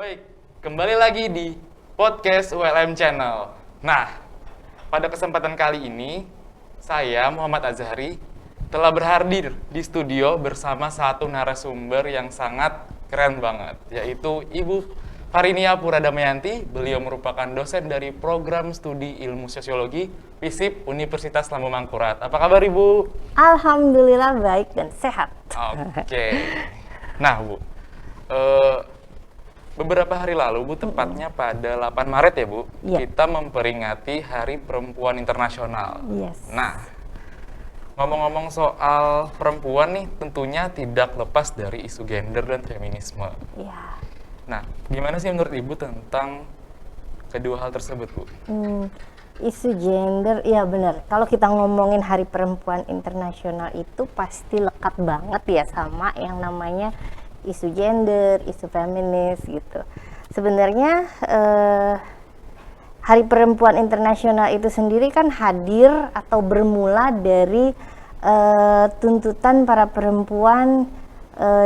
Baik, kembali lagi di podcast ULM Channel. Nah, pada kesempatan kali ini, saya Muhammad Azhari telah berhadir di studio bersama satu narasumber yang sangat keren banget, yaitu Ibu Farinia Puradamayanti. Beliau merupakan dosen dari program studi ilmu sosiologi FISIP Universitas Lambung Mangkurat. Apa kabar Ibu? Alhamdulillah baik dan sehat. Oke. Nah Bu, beberapa hari lalu Bu, tepatnya pada 8 Maret ya Bu, kita memperingati Hari Perempuan Internasional. Yes. Nah, ngomong-ngomong soal perempuan nih, tentunya tidak lepas dari isu gender dan feminisme. Ya. Nah, gimana sih menurut Ibu tentang kedua hal tersebut Bu? Isu gender, ya benar. Kalau kita ngomongin Hari Perempuan Internasional itu pasti lekat banget ya sama yang namanya isu gender, isu feminis gitu. Sebenarnya Hari Perempuan Internasional itu sendiri kan hadir atau bermula dari tuntutan para perempuan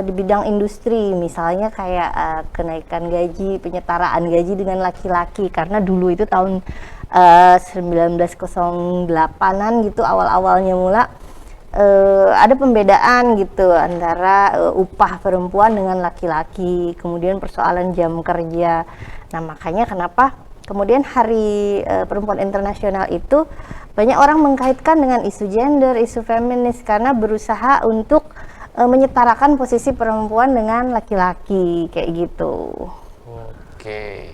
di bidang industri, misalnya kayak kenaikan gaji, penyetaraan gaji dengan laki-laki, karena dulu itu tahun 1908-an gitu awal-awalnya mula ada pembedaan gitu antara upah perempuan dengan laki-laki, kemudian persoalan jam kerja. Nah makanya kenapa kemudian Hari Perempuan Internasional itu banyak orang mengkaitkan dengan isu gender, isu feminis, karena berusaha untuk menyetarakan posisi perempuan dengan laki-laki kayak gitu. Oke.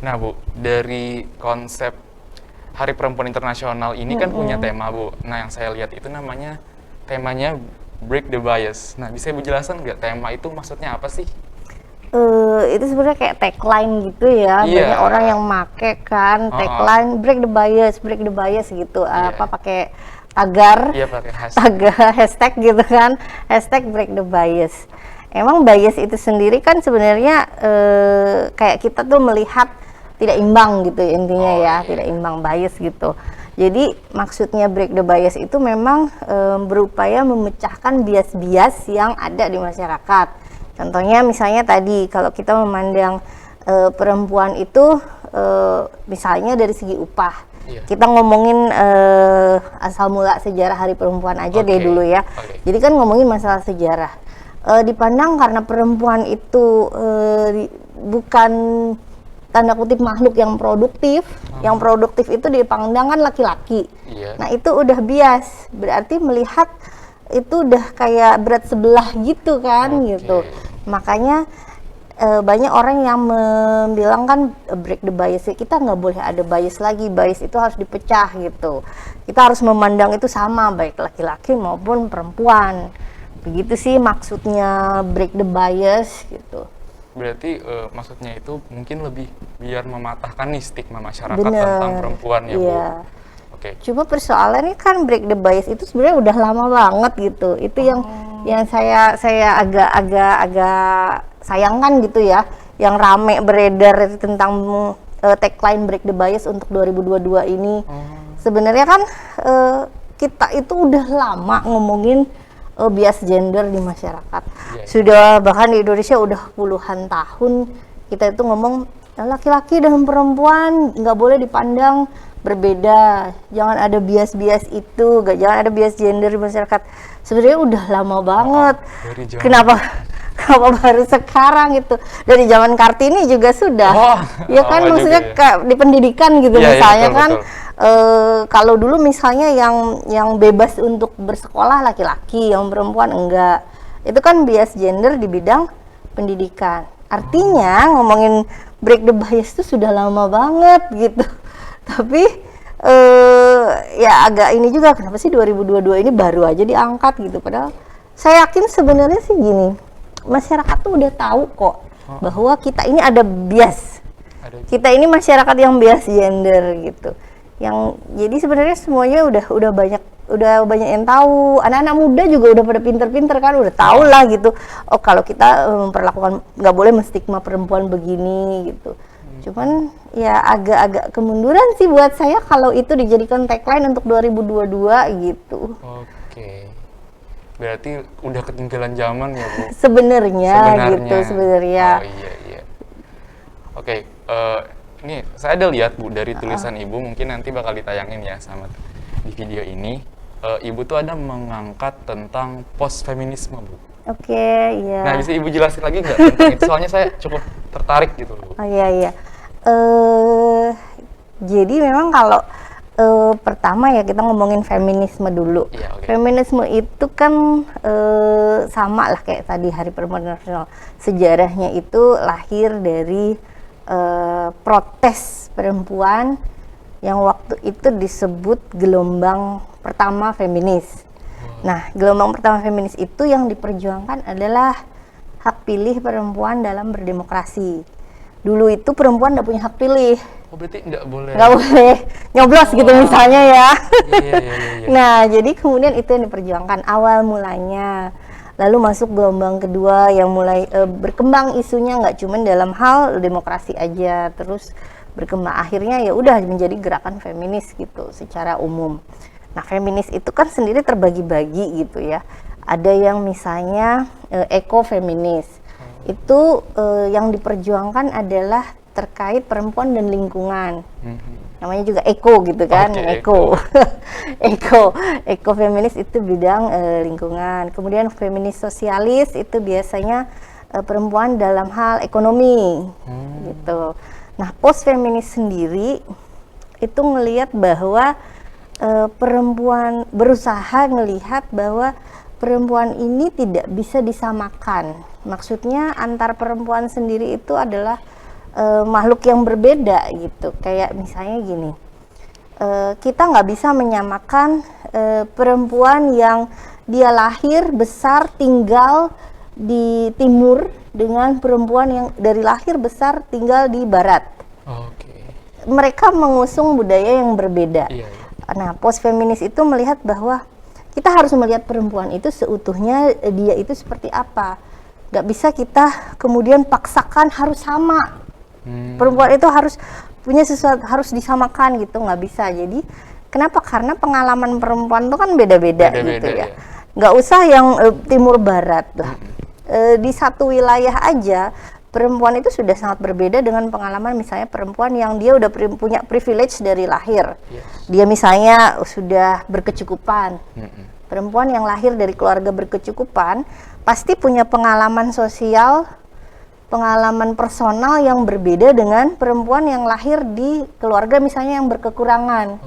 Nah Bu, dari konsep Hari Perempuan Internasional ini kan punya tema Bu. Nah yang saya lihat itu temanya Break the Bias. Nah bisa Ibu jelaskan nggak tema itu maksudnya apa sih? Itu sebenarnya kayak tagline gitu ya. Banyak orang yang make kan tagline break the bias gitu. Apa pakai tagar, pakai hashtag gitu kan, hashtag break the bias. Emang bias itu sendiri kan sebenarnya kayak kita tuh melihat tidak imbang gitu intinya tidak imbang, bias gitu. Jadi maksudnya break the bias itu memang berupaya memecahkan bias-bias yang ada di masyarakat. Contohnya misalnya tadi kalau kita memandang perempuan itu misalnya dari segi upah. Kita ngomongin asal mula sejarah Hari Perempuan aja deh dulu ya. Jadi kan ngomongin masalah sejarah. Dipandang karena perempuan itu bukan tanda kutip makhluk yang produktif. Yang produktif itu dipandang kan laki-laki. Nah itu udah bias. Berarti melihat itu udah kayak berat sebelah gitu kan gitu. Makanya banyak orang yang bilang kan break the bias, kita nggak boleh ada bias lagi, bias itu harus dipecah gitu. Kita harus memandang itu sama baik laki-laki maupun perempuan. Begitu sih maksudnya break the bias gitu. Berarti maksudnya itu mungkin lebih biar mematahkan nih stigma masyarakat tentang perempuan ya Bu. Cuma persoalannya kan break the bias itu sebenarnya udah lama banget gitu. Itu yang saya agak sayangkan gitu ya, yang rame beredar tentang tagline break the bias untuk 2022 ini. Sebenarnya kan kita itu udah lama ngomongin bias gender di masyarakat. Sudah bahkan di Indonesia udah puluhan tahun kita itu ngomong laki-laki dan perempuan nggak boleh dipandang berbeda, jangan ada bias-bias itu, jangan ada bias gender di masyarakat. Sebenarnya udah lama banget. Kenapa baru sekarang itu? Dari zaman Kartini juga sudah. Ya kan maksudnya kayak di pendidikan gitu misalnya kan. Kalau dulu misalnya yang bebas untuk bersekolah laki-laki, yang perempuan enggak. Itu kan bias gender di bidang pendidikan. Artinya ngomongin break the bias itu sudah lama banget gitu. Tapi ya agak ini juga, kenapa sih 2022 ini baru aja diangkat gitu, padahal saya yakin sebenarnya sih gini, masyarakat tuh udah tahu kok bahwa kita ini ada bias, kita ini masyarakat yang bias gender gitu, yang jadi sebenarnya semuanya udah banyak yang tahu, anak-anak muda juga udah pada pinter-pinter kan, udah tahu lah gitu, oh kalau kita memperlakukan nggak boleh menstigma perempuan begini gitu. Cuman ya agak-agak kemunduran sih buat saya kalau itu dijadikan tagline untuk 2022 gitu. Oke. Berarti udah ketinggalan zaman ya Bu? Sebenarnya gitu sebenarnya. Oh iya. Oke, ini saya ada lihat Bu dari tulisan Ibu, mungkin nanti bakal ditayangin ya sama di video ini. Ibu tuh ada mengangkat tentang post feminisme Bu. Oke, iya. Nah, bisa Ibu jelasin lagi nggak tentang itu? Soalnya saya cukup tertarik gitu Bu. Oh iya. Jadi memang kalau pertama ya kita ngomongin feminisme dulu. Iya, oke. Feminisme itu kan sama lah kayak tadi Hari Perempuan Nasional. Sejarahnya itu lahir dari protes perempuan yang waktu itu disebut gelombang pertama feminis. Nah, gelombang pertama feminis itu yang diperjuangkan adalah hak pilih perempuan dalam berdemokrasi. Dulu itu perempuan nggak punya hak pilih, Oh, berarti nggak boleh. nggak boleh nyoblos gitu misalnya ya. Iya. Nah, jadi kemudian itu yang diperjuangkan awal mulanya. Lalu masuk gelombang kedua yang mulai berkembang isunya nggak cuma dalam hal demokrasi aja, terus berkembang akhirnya ya udah menjadi gerakan feminis gitu secara umum. Nah, feminis itu kan sendiri terbagi-bagi gitu ya. Ada yang misalnya ekofeminis. Itu yang diperjuangkan adalah terkait perempuan dan lingkungan. Namanya juga eko gitu kan. Eko feminis itu bidang lingkungan. Kemudian feminis sosialis itu biasanya perempuan dalam hal ekonomi gitu. Nah, post feminis sendiri itu ngelihat bahwa perempuan berusaha ngelihat bahwa perempuan ini tidak bisa disamakan. Maksudnya antar perempuan sendiri itu adalah makhluk yang berbeda gitu. Kayak misalnya gini, kita nggak bisa menyamakan perempuan yang dia lahir, besar, tinggal di timur dengan perempuan yang dari lahir, besar, tinggal di barat. Mereka mengusung budaya yang berbeda. Nah, post feminis itu melihat bahwa kita harus melihat perempuan itu seutuhnya, dia itu seperti apa. Gak bisa kita kemudian paksakan harus sama. Perempuan itu harus punya sesuatu, harus disamakan gitu, nggak bisa. Jadi kenapa? Karena pengalaman perempuan itu kan beda-beda gitu ya. Nggak usah yang timur barat lah. Di satu wilayah aja perempuan itu sudah sangat berbeda dengan pengalaman misalnya perempuan yang dia udah punya privilege dari lahir. Dia misalnya sudah berkecukupan. Perempuan yang lahir dari keluarga berkecukupan pasti punya pengalaman sosial, pengalaman personal yang berbeda dengan perempuan yang lahir di keluarga misalnya yang berkekurangan.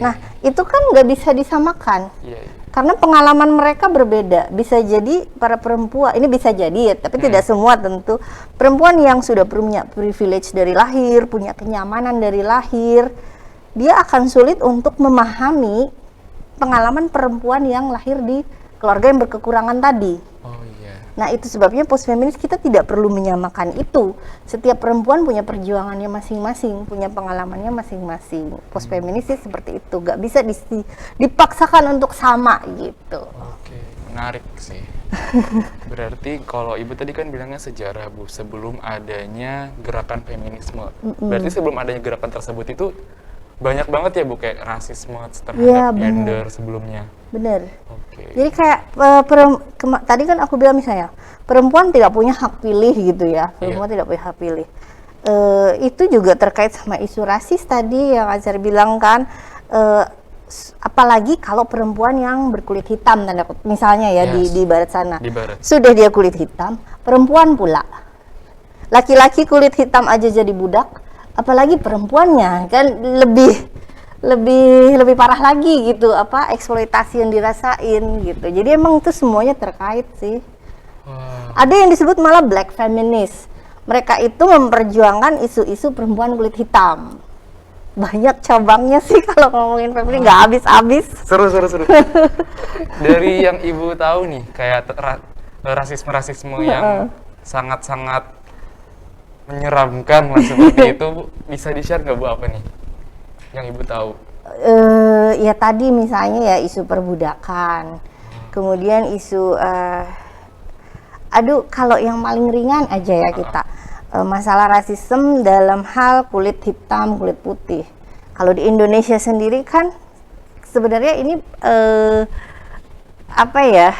Nah, itu kan nggak bisa disamakan. Karena pengalaman mereka berbeda. Bisa jadi para perempuan, ini bisa jadi ya, tapi tidak semua tentu. Perempuan yang sudah punya privilege dari lahir, punya kenyamanan dari lahir, dia akan sulit untuk memahami pengalaman perempuan yang lahir di keluarga yang berkekurangan tadi. Nah, itu sebabnya post feminis kita tidak perlu menyamakan itu. Setiap perempuan punya perjuangannya masing-masing, punya pengalamannya masing-masing. Post feminis sih seperti itu, gak bisa dipaksakan untuk sama gitu. Oke, menarik sih. Berarti kalau Ibu tadi kan bilangnya sejarah Bu, sebelum adanya gerakan feminisme. Berarti sebelum adanya gerakan tersebut itu banyak banget ya Bu, kayak rasisme terhadap gender sebelumnya. Bener. Jadi kayak tadi kan aku bilang misalnya perempuan tidak punya hak pilih gitu ya, perempuan tidak punya hak pilih. Itu juga terkait sama isu rasis tadi yang Azhar bilang kan, apalagi kalau perempuan yang berkulit hitam misalnya ya di barat sana. Di barat. Sudah dia kulit hitam, perempuan pula. Laki-laki kulit hitam aja jadi budak, apalagi perempuannya kan lebih parah lagi gitu, eksploitasi yang dirasain gitu. Jadi emang itu semuanya terkait sih. Ada yang disebut malah black feminist. Mereka itu memperjuangkan isu-isu perempuan kulit hitam. Banyak cabangnya sih kalau ngomongin feminis, nggak habis-habis. Seru. Dari yang Ibu tahu nih, kayak rasisme yang sangat-sangat menyeramkan lah seperti itu, Bu. Bisa di-share nggak Bu apa nih yang Ibu tahu? Ya tadi misalnya ya isu perbudakan, kemudian isu kalau yang paling ringan aja ya kita masalah rasisme dalam hal kulit hitam, kulit putih. Kalau di Indonesia sendiri kan sebenarnya ini apa ya,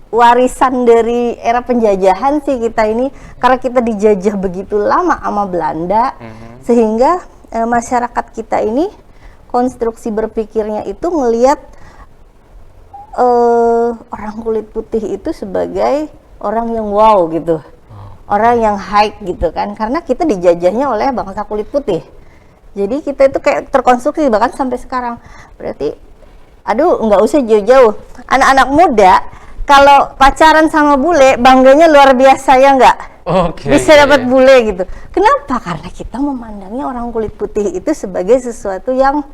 warisan dari era penjajahan sih kita ini, karena kita dijajah begitu lama sama Belanda, sehingga masyarakat kita ini konstruksi berpikirnya itu ngelihat orang kulit putih itu sebagai orang yang wow gitu, orang yang high gitu kan, karena kita dijajahnya oleh bangsa kulit putih. Jadi kita itu kayak terkonstruksi bahkan sampai sekarang. Berarti, aduh nggak usah jauh-jauh. Anak-anak muda kalau pacaran sama bule bangganya luar biasa ya nggak? Oke, Bisa dapat iya. bule gitu. Kenapa? Karena kita memandangnya orang kulit putih itu sebagai sesuatu yang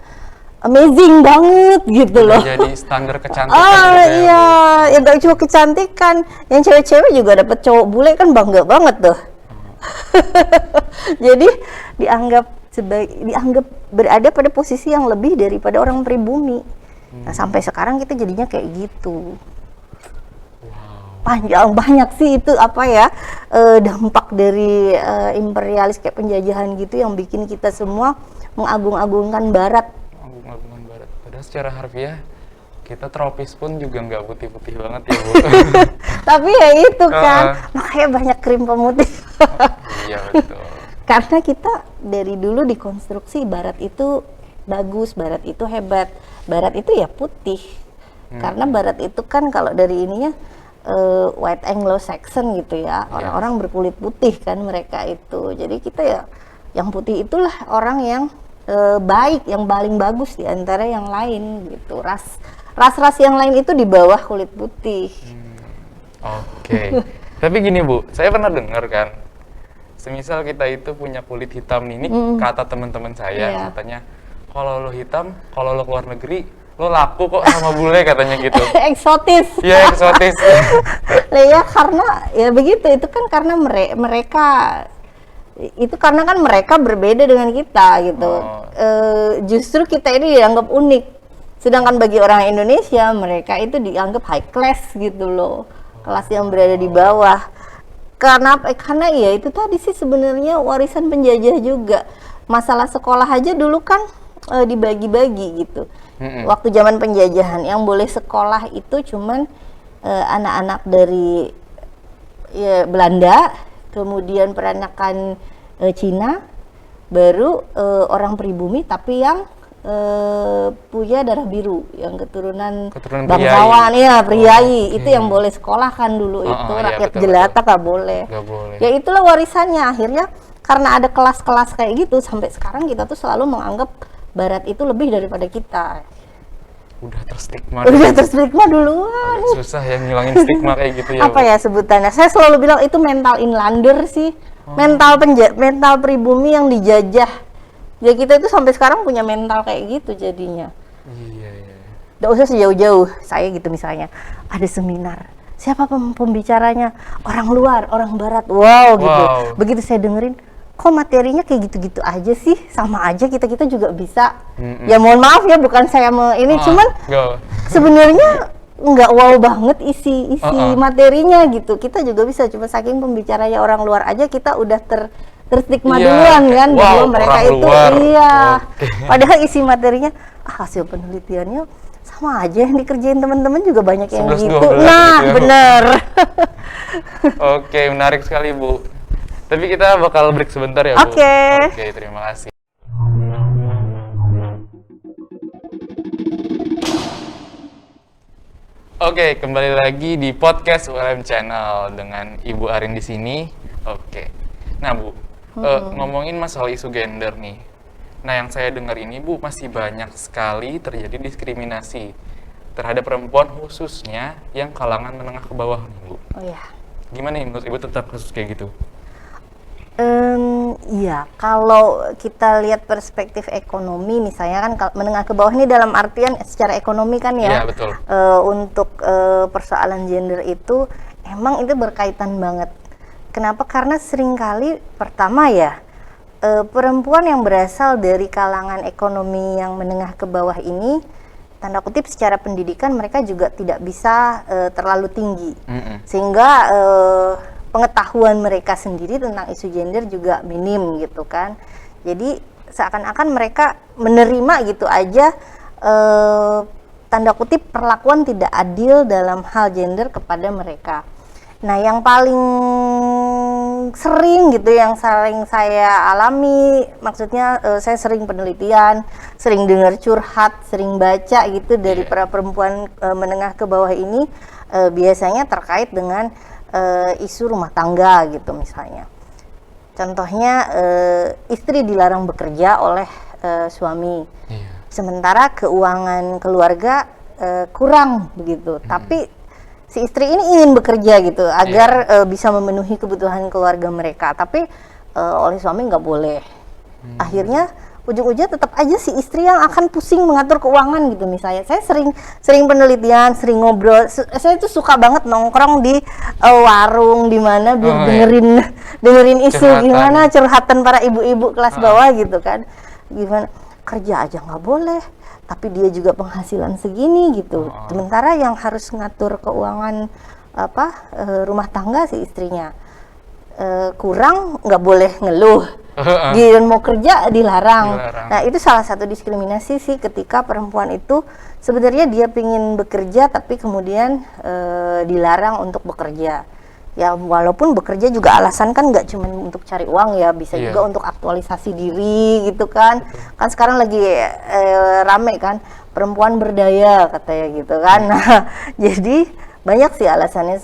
amazing banget gitu loh. Jadi standar kecantikan Oh gitu ya, iya, Bu. ya gak cuma kecantikan, yang cewek-cewek juga dapat cowok bule kan bangga banget tuh. Jadi dianggap berada pada posisi yang lebih daripada orang pribumi. Nah sampai sekarang kita jadinya kayak gitu. Panjang banyak sih itu apa ya, dampak dari imperialis kayak penjajahan gitu yang bikin kita semua mengagung-agungkan Barat. Agung-agungan Barat. Padahal secara harfiah kita tropis pun juga nggak putih-putih banget ya, Bu. Tapi ya itu kan, makanya banyak krim pemutih. Iya betul. Karena kita dari dulu dikonstruksi Barat itu bagus, Barat itu hebat, Barat itu ya putih. Karena Barat itu kan kalau dari ininya white Anglo-Saxon gitu ya, orang-orang berkulit putih kan mereka itu. Jadi kita ya yang putih itulah orang yang baik, yang paling bagus di antara yang lain gitu. Ras-ras yang lain itu di bawah kulit putih. Oke. Tapi gini, Bu, saya pernah dengar kan, semisal kita itu punya kulit hitam ini, kata teman-teman saya, katanya kalau lo hitam, kalau lo keluar negeri, lo laku kok sama bule katanya gitu. Eksotis. Iya, eksotis. Lah ya karena ya begitu, itu kan karena mereka itu karena kan mereka berbeda dengan kita gitu. Justru kita ini dianggap unik. Sedangkan bagi orang Indonesia mereka itu dianggap high class gitu loh. Kelas yang berada di bawah. Karena ya itu tadi sih sebenarnya warisan penjajah juga. Masalah sekolah aja dulu kan dibagi-bagi gitu. Waktu zaman penjajahan yang boleh sekolah itu cuman anak-anak dari ya, Belanda, kemudian peranakan Cina, baru orang pribumi tapi yang punya darah biru, yang keturunan bangsawan, ya priai, itu yang boleh sekolah kan dulu itu rakyat betul, jelata nggak boleh. Ya itulah warisannya. Akhirnya karena ada kelas-kelas kayak gitu sampai sekarang kita tuh selalu menganggap Barat itu lebih daripada kita. Udah terstigma duluan. Susah ya ngilangin stigma kayak gitu ya. Apa ya sebutannya? Saya selalu bilang itu mental inlander sih. Mental pribumi yang dijajah. Ya kita itu sampai sekarang punya mental kayak gitu jadinya. Iya. Nggak usah sejauh-jauh. Saya gitu misalnya, ada seminar. Siapa pembicaranya? Orang luar, orang Barat. Wow gitu. Begitu saya dengerin, kok materinya kayak gitu-gitu aja sih, sama aja kita juga bisa. Ya mohon maaf ya, bukan saya ini, cuman sebenarnya nggak wow banget isi materinya gitu. Kita juga bisa, cuma saking pembicaranya orang luar aja kita udah terstigma duluan kan, bahwa mereka itu padahal isi materinya hasil penelitiannya sama aja yang dikerjain teman-teman juga banyak yang gitu. Nah gitu ya, bener. Oke, menarik sekali Bu. Tapi kita bakal break sebentar ya, Bu. Oke, terima kasih. Oke, kembali lagi di podcast ULM Channel dengan Ibu Arin di sini. Oke. Nah, Bu, ngomongin masalah isu gender nih. Nah, yang saya dengar ini, Bu, masih banyak sekali terjadi diskriminasi terhadap perempuan, khususnya yang kalangan menengah ke bawah nih, Bu. Oh ya. Gimana nih menurut Ibu tentang kasus kayak gitu? Iya, kalau kita lihat perspektif ekonomi misalnya kan menengah ke bawah ini dalam artian secara ekonomi kan ya. Iya, betul. Untuk persoalan gender itu emang itu berkaitan banget. Kenapa? Karena seringkali pertama ya perempuan yang berasal dari kalangan ekonomi yang menengah ke bawah ini, tanda kutip secara pendidikan mereka juga tidak bisa terlalu tinggi. Sehingga pengetahuan mereka sendiri tentang isu gender juga minim gitu kan. Jadi seakan-akan mereka menerima gitu aja tanda kutip perlakuan tidak adil dalam hal gender kepada mereka. Nah, yang paling sering gitu yang sering saya alami, maksudnya saya sering penelitian, sering dengar curhat, sering baca gitu dari para perempuan menengah ke bawah ini, biasanya terkait dengan isu rumah tangga gitu misalnya. Contohnya istri dilarang bekerja oleh suami, sementara keuangan keluarga kurang begitu, tapi si istri ini ingin bekerja gitu agar bisa memenuhi kebutuhan keluarga mereka, tapi oleh suami nggak boleh. Akhirnya ujung-ujungnya tetap aja si istri yang akan pusing mengatur keuangan gitu misalnya. Saya sering penelitian, sering ngobrol. Saya tuh suka banget nongkrong di warung di mana biar dengerin isu gimana curhatan para ibu-ibu kelas bawah gitu kan. Gimana kerja aja nggak boleh, tapi dia juga penghasilan segini gitu. Sementara yang harus ngatur keuangan rumah tangga si istrinya kurang, nggak boleh ngeluh. Dia mau kerja dilarang. Nah, itu salah satu diskriminasi sih, ketika perempuan itu sebenarnya dia pingin bekerja tapi kemudian dilarang untuk bekerja. Ya walaupun bekerja juga alasan kan nggak cuma untuk cari uang ya, bisa juga untuk aktualisasi diri gitu kan. Kan sekarang lagi rame kan perempuan berdaya katanya gitu kan. Nah, jadi banyak sih alasannya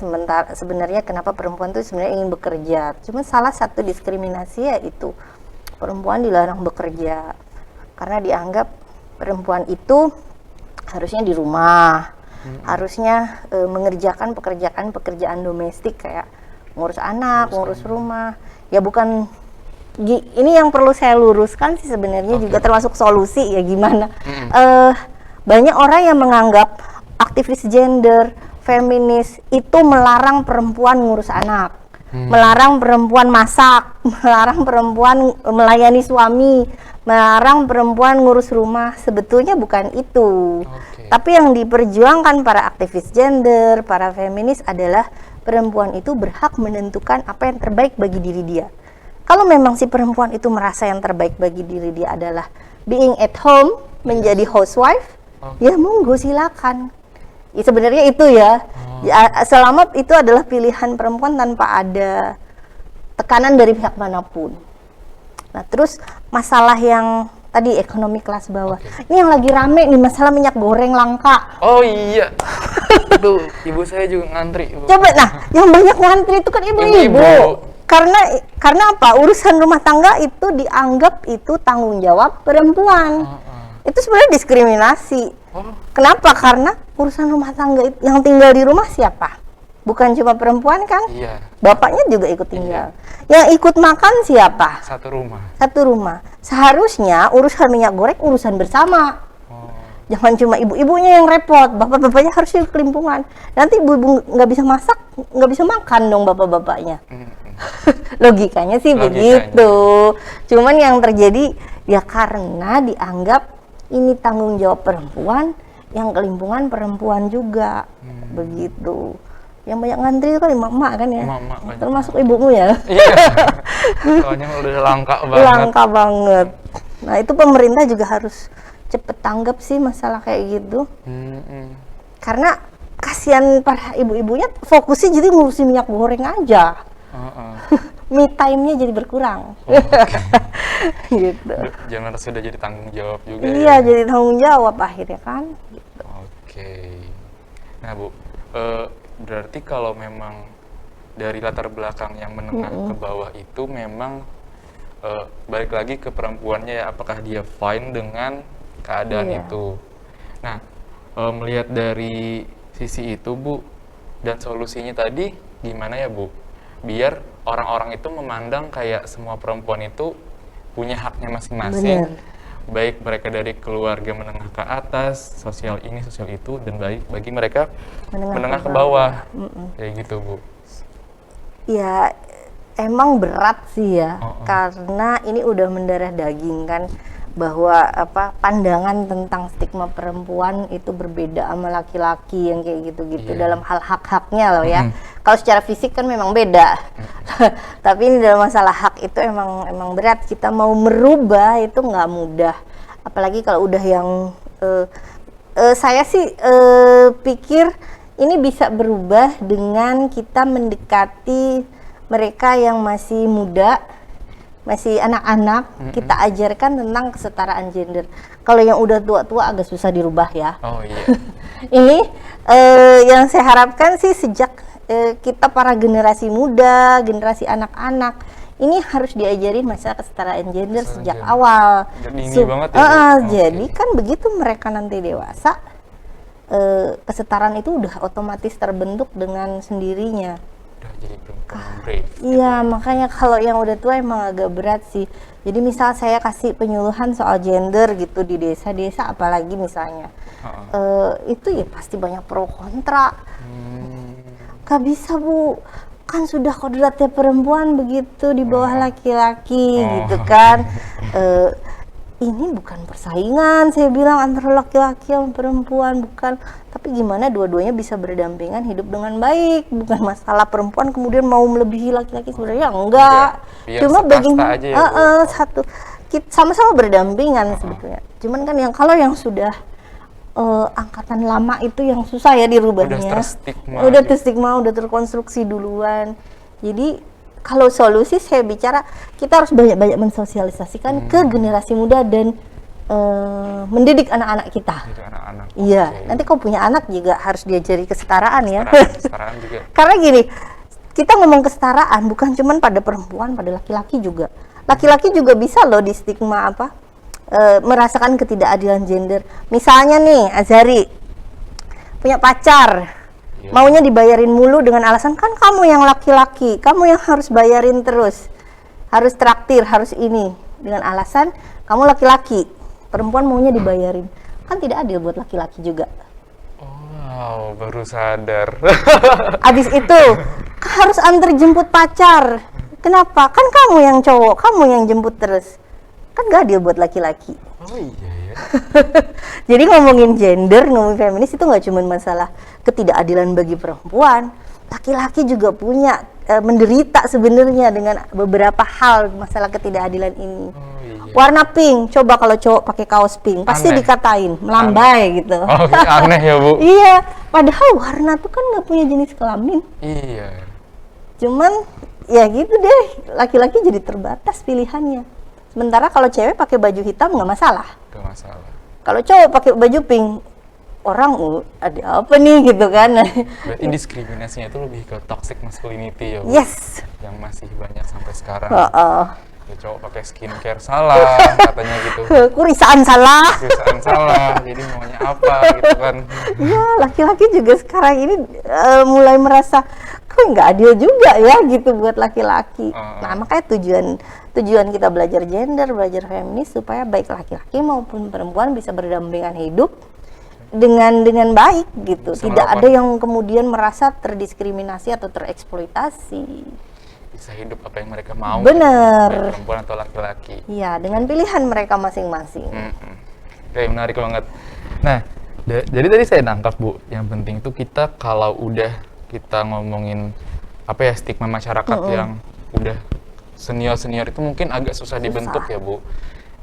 sebenarnya kenapa perempuan tuh sebenarnya ingin bekerja. Cuma salah satu diskriminasi ya itu perempuan dilarang bekerja karena dianggap perempuan itu harusnya di rumah. Harusnya mengerjakan pekerjaan domestik kayak ngurus anak, ngurus rumah. Ya bukan, ini yang perlu saya luruskan sih sebenarnya juga termasuk solusi ya gimana. Banyak orang yang menganggap aktivis gender, feminis itu melarang perempuan ngurus anak, melarang perempuan masak, melarang perempuan melayani suami, melarang perempuan ngurus rumah. Sebetulnya bukan itu. Tapi yang diperjuangkan para aktivis gender, para feminis adalah perempuan itu berhak menentukan apa yang terbaik bagi diri dia. Kalau memang si perempuan itu merasa yang terbaik bagi diri dia adalah being at home, menjadi housewife, ya monggo silakan. Ya, sebenarnya itu ya, selama itu adalah pilihan perempuan tanpa ada tekanan dari pihak manapun. Nah, terus masalah yang tadi ekonomi kelas bawah. Ini yang lagi rame nih masalah minyak goreng langka. Oh iya. Aduh, ibu saya juga ngantri. Coba, nah, yang banyak ngantri itu kan ibu-ibu. Karena apa? Urusan rumah tangga itu dianggap itu tanggung jawab perempuan. Itu sebenarnya diskriminasi. Kenapa? Karena urusan rumah tangga yang tinggal di rumah siapa? Bukan cuma perempuan kan? Iya. Bapaknya juga ikut tinggal. Yang ikut makan siapa? Satu rumah. Seharusnya urusan minyak goreng urusan bersama. Jangan cuma ibu-ibunya yang repot, bapak-bapaknya harus ikut kelimpungan. Nanti ibu-ibu nggak bisa masak, nggak bisa makan dong bapak-bapaknya. Logikanya sih begitu. Cuman yang terjadi ya karena dianggap ini tanggung jawab perempuan, yang kelimpungan perempuan juga. Begitu. Yang banyak ngantri itu kan emak-emak kan ya, termasuk ibumu ya. Iya. Soalnya udah langka banget. Langka banget. Nah, itu pemerintah juga harus cepet tanggap sih masalah kayak gitu. Karena kasihan para ibu-ibunya fokusnya jadi ngurusin minyak goreng aja. Me time-nya jadi berkurang. Gitu. Jangan sudah jadi tanggung jawab juga. Iya, jadi tanggung jawab akhirnya kan. Gitu. Nah Bu, berarti kalau memang dari latar belakang yang menengah ke bawah itu memang balik lagi ke perempuannya ya, apakah dia fine dengan keadaan itu. Nah, melihat dari sisi itu Bu, dan solusinya tadi gimana ya Bu, biar orang-orang itu memandang kayak semua perempuan itu punya haknya masing-masing. Baik mereka dari keluarga menengah ke atas, sosial ini, sosial itu, dan baik bagi mereka menengah ke bawah. Kayak gitu Bu. Ya emang berat sih ya, karena ini udah mendarah daging kan, bahwa pandangan tentang stigma perempuan itu berbeda sama laki-laki yang kayak gitu-gitu dalam hal hak-haknya loh ya. Kalau secara fisik kan memang beda. Tapi ini dalam masalah hak itu emang berat. Kita mau merubah itu nggak mudah. Apalagi kalau udah yang saya sih pikir ini bisa berubah dengan kita mendekati mereka yang masih muda, masih anak-anak, kita ajarkan tentang kesetaraan gender. Kalau yang udah tua-tua agak susah dirubah ya. Oh iya. Ini yang saya harapkan sih sejak kita para generasi muda, generasi anak-anak, ini harus diajarin masalah kesetaraan gender sejak awal. Dini banget ya, Bu? Jadi kan begitu mereka nanti dewasa, kesetaraan itu udah otomatis terbentuk dengan sendirinya. Udah jadi perempuan brave. Iya, makanya kalau yang udah tua emang agak berat sih. Jadi misal saya kasih penyuluhan soal gender gitu di desa-desa, apalagi misalnya, itu ya pasti banyak pro kontra. Gak bisa Bu, kan sudah kodratnya perempuan begitu di bawah laki-laki gitu kan. Ini bukan persaingan, saya bilang, antara laki-laki sama perempuan, bukan. Tapi gimana dua-duanya bisa berdampingan hidup dengan baik. Bukan masalah perempuan kemudian mau melebihi laki-laki, sebenarnya enggak. Biar Cuma setasta aja ya, Bu. satu, sama-sama berdampingan sebetulnya. Cuman kan kalau yang sudah angkatan lama itu yang susah ya dirubahnya. Udah terstigma, udah terkonstruksi duluan. Jadi kalau solusi saya bicara, kita harus banyak-banyak mensosialisasikan ke generasi muda dan mendidik anak-anak kita. Iya, nanti kalau punya anak juga harus diajari kesetaraan ya. Kesetaraan juga. Karena gini, kita ngomong kesetaraan bukan cuma pada perempuan, pada laki-laki juga. Laki-laki juga bisa loh di stigma merasakan ketidakadilan gender. Misalnya nih, Azhari punya pacar. Maunya dibayarin mulu dengan alasan kan kamu yang laki-laki, kamu yang harus bayarin terus, harus traktir, harus ini, dengan alasan kamu laki-laki, perempuan maunya dibayarin, kan tidak adil buat laki-laki juga. Wow, baru sadar. Abis itu harus antar jemput pacar, kenapa? Kan kamu yang cowok, kamu yang jemput terus, kan gak adil buat laki-laki. Oh iya ya. Jadi ngomongin gender, ngomongin feminis itu nggak cuma masalah ketidakadilan bagi perempuan, laki-laki juga punya menderita sebenarnya dengan beberapa hal masalah ketidakadilan ini. Oh iya. Warna pink, coba kalau cowok pakai kaos pink pasti dikatain melambai gitu. Oh, aneh ya Bu. Iya, padahal warna tuh kan nggak punya jenis kelamin. Iya. Cuman ya gitu deh, laki-laki jadi terbatas pilihannya. Sementara kalau cewek pakai baju hitam nggak masalah. Gak masalah. Kalau cowok pakai baju pink, orang ada apa nih gitu kan? Berarti diskriminasinya itu lebih ke toxic masculinity ya Bu? Yes. Yang masih banyak sampai sekarang. Ya, cowok pakai skincare salah, katanya gitu. Kurisaan salah. Perusahaan salah, jadi maunya apa gitu kan? Iya, laki-laki juga sekarang ini mulai merasa kok nggak adil juga ya gitu buat laki-laki. Nah makanya tujuan kita belajar gender, belajar feminis supaya baik laki-laki maupun perempuan bisa berdampingan hidup dengan baik gitu. Tidak ada yang kemudian merasa terdiskriminasi atau tereksploitasi. Bisa hidup apa yang mereka mau. Bener. Baik perempuan atau laki-laki. Iya, dengan pilihan mereka masing-masing. Oke, menarik banget. Nah, jadi tadi saya nangkap Bu, yang penting itu kita kalau udah kita ngomongin apa ya, stigma masyarakat yang udah senior itu mungkin agak susah dibentuk ya Bu.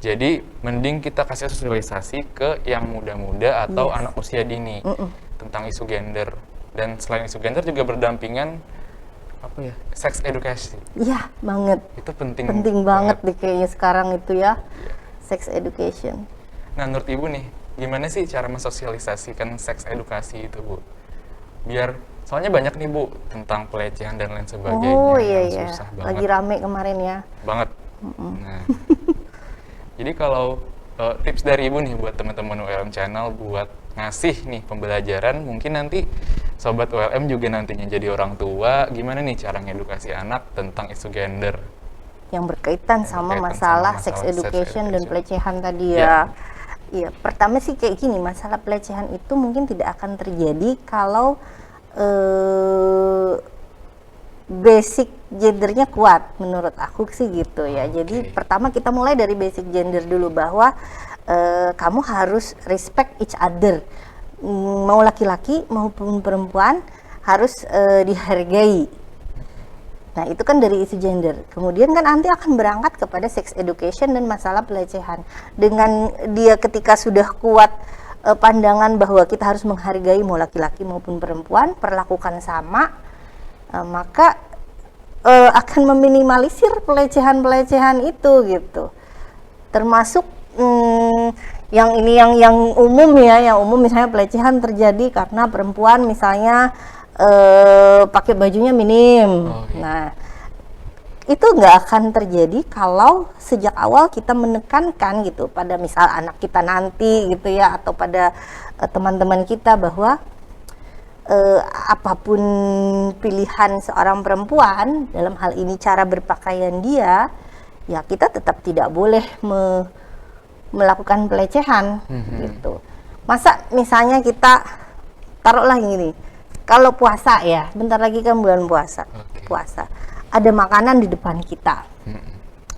Jadi mending kita kasih sosialisasi ke yang muda-muda atau anak usia dini tentang isu gender. Dan selain isu gender juga berdampingan apa ya, sex education. Iya banget. Itu penting banget deh kayaknya sekarang itu ya, sex education. Nah menurut Ibu nih, gimana sih cara mensosialisasikan sex edukasi itu Bu? Biar soalnya banyak nih Bu tentang pelecehan dan lain sebagainya. Oh iya yang susah banget. Lagi rame kemarin ya. Banget. Nah, jadi kalau tips dari Ibu nih buat teman-teman ULM Channel buat ngasih nih pembelajaran, mungkin nanti sobat ULM juga nantinya jadi orang tua, gimana nih cara ngedukasi anak tentang isu gender? Yang berkaitan sama masalah sex education dan pelecehan tadi ya. Iya, pertama sih kayak gini, masalah pelecehan itu mungkin tidak akan terjadi kalau basic gendernya kuat, menurut aku sih gitu ya. Jadi pertama kita mulai dari basic gender dulu, bahwa kamu harus respect each other, mau laki-laki maupun perempuan harus dihargai. Nah itu kan dari isu gender. Kemudian kan nanti akan berangkat kepada sex education dan masalah pelecehan. Dengan dia ketika sudah kuat pandangan bahwa kita harus menghargai mau laki-laki maupun perempuan, perlakukan sama, maka akan meminimalisir pelecehan-pelecehan itu gitu. Termasuk yang ini yang umum ya, yang umum misalnya pelecehan terjadi karena perempuan misalnya pakai bajunya minim. Nah, itu nggak akan terjadi kalau sejak awal kita menekankan gitu pada misal anak kita nanti gitu ya, atau pada teman-teman kita bahwa apapun pilihan seorang perempuan dalam hal ini cara berpakaian dia, ya kita tetap tidak boleh melakukan pelecehan gitu. Masa misalnya kita taruhlah gini, kalau puasa ya, bentar lagi kan bulan puasa, puasa. Ada makanan di depan kita,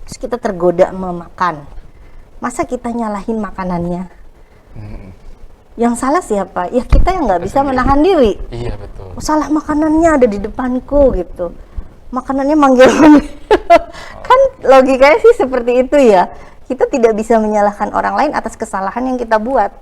terus kita tergoda memakan. Masa kita nyalahin makanannya? Yang salah siapa? Ya kita yang nggak bisa menahan diri. Iya betul. Salah makanannya ada di depanku gitu. Makanannya manggil-manggil. Kan logikanya sih seperti itu ya. Kita tidak bisa menyalahkan orang lain atas kesalahan yang kita buat.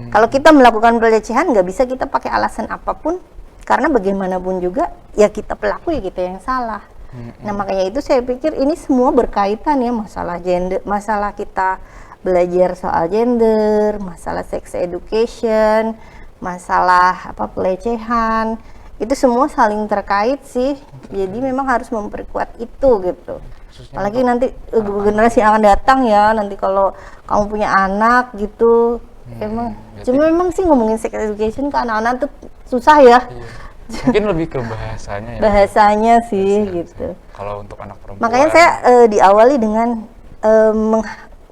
Kalau kita melakukan pelecehan nggak bisa kita pakai alasan apapun, karena bagaimanapun juga ya kita pelaku, ya kita yang salah. Nah makanya itu saya pikir ini semua berkaitan ya, masalah gender, masalah kita belajar soal gender, masalah sex education, masalah pelecehan, itu semua saling terkait sih. Jadi memang harus memperkuat itu gitu. Apalagi nanti generasi yang akan datang ya, nanti kalau kamu punya anak gitu, memang sih ngomongin sex education ke anak-anak tuh susah ya. Mungkin lebih ke bahasanya ya. Bahasanya sih gitu. Kalau untuk anak perempuan. Makanya saya diawali dengan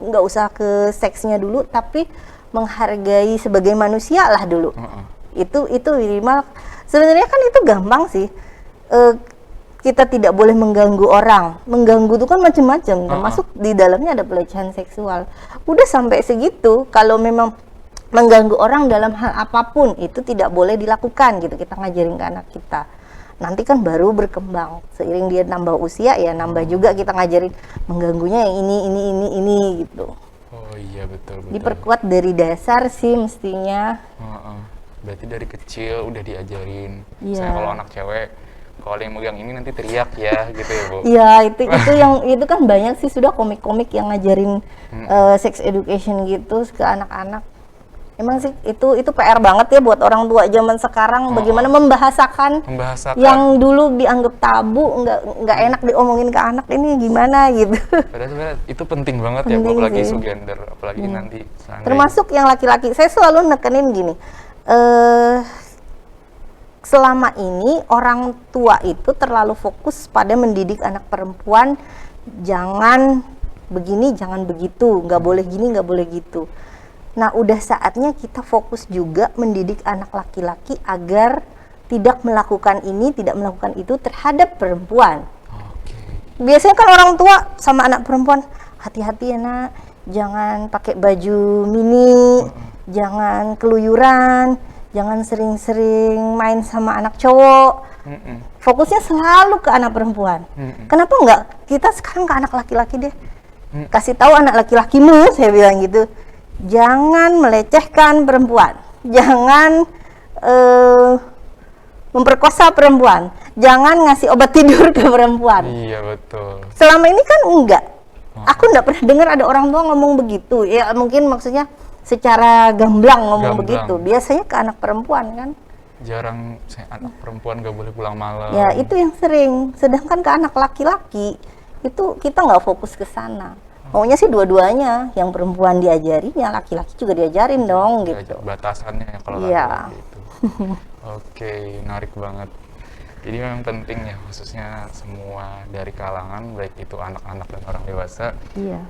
nggak usah ke seksnya dulu, tapi menghargai sebagai manusia lah dulu. Itu minimal. Sebenarnya kan itu gampang sih. Kita tidak boleh mengganggu orang. Mengganggu itu kan macam-macam, termasuk di dalamnya ada pelecehan seksual. Udah sampai segitu, kalau memang mengganggu orang dalam hal apapun itu tidak boleh dilakukan gitu, kita ngajarin ke anak kita. Nanti kan baru berkembang, seiring dia nambah usia ya nambah juga kita ngajarin mengganggunya yang ini gitu. Oh iya betul. Diperkuat dari dasar sih mestinya. Berarti dari kecil udah diajarin. Iya. Saya kalau anak cewek, kalau yang megang ini nanti teriak ya gitu ya Bu. Iya, itu kan banyak sih sudah komik-komik yang ngajarin sex education gitu ke anak-anak. Emang sih itu PR banget ya buat orang tua zaman sekarang, bagaimana membahasakan yang dulu dianggap tabu, nggak enak diomongin ke anak, ini gimana gitu. Padahal sebenarnya itu penting banget ya Bu, apalagi isu gender, apalagi nanti termasuk yang laki-laki. Saya selalu nekenin gini, selama ini orang tua itu terlalu fokus pada mendidik anak perempuan, jangan begini, jangan begitu, nggak boleh gini, nggak boleh gitu. Nah, udah saatnya kita fokus juga mendidik anak laki-laki agar tidak melakukan ini, tidak melakukan itu terhadap perempuan. Biasanya kan orang tua sama anak perempuan, hati-hati ya nak, jangan pakai baju mini, jangan keluyuran, jangan sering-sering main sama anak cowok. Fokusnya selalu ke anak perempuan. Kenapa enggak kita sekarang ke anak laki-laki deh? Kasih tahu anak laki-lakimu, saya bilang gitu. Jangan melecehkan perempuan, jangan memperkosa perempuan, jangan ngasih obat tidur ke perempuan. Iya betul. Selama ini kan enggak. Aku enggak pernah dengar ada orang tua ngomong begitu. Ya mungkin maksudnya secara gamblang ngomong begitu. Biasanya ke anak perempuan kan. Jarang anak perempuan gak boleh pulang malam. Ya itu yang sering. Sedangkan ke anak laki-laki itu kita nggak fokus ke sana. Maunya sih dua-duanya, yang perempuan diajarin, yang laki-laki juga diajarin dong gitu. Batasannya ya kalau gitu. Oke, menarik banget. Jadi memang penting ya, khususnya semua dari kalangan, baik itu anak-anak dan orang dewasa. Iya.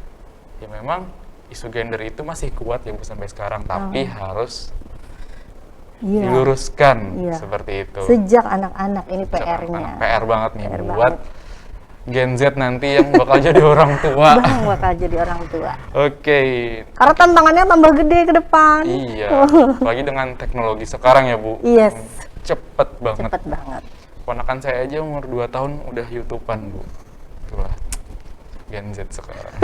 Ya memang isu gender itu masih kuat ya Bu sampai sekarang, tapi harus diluruskan seperti itu. Sejak anak-anak, ini PR-nya. PR banget nih buat Gen Z nanti yang bakal jadi orang tua. Bakal jadi orang tua. Oke. Karena tantangannya tambah gede ke depan. Iya. Apalagi dengan teknologi sekarang ya Bu. Yes. Cepet banget. Cepet banget. Ponakan saya aja umur 2 tahun udah YouTubean Bu. Itulah Gen Z sekarang.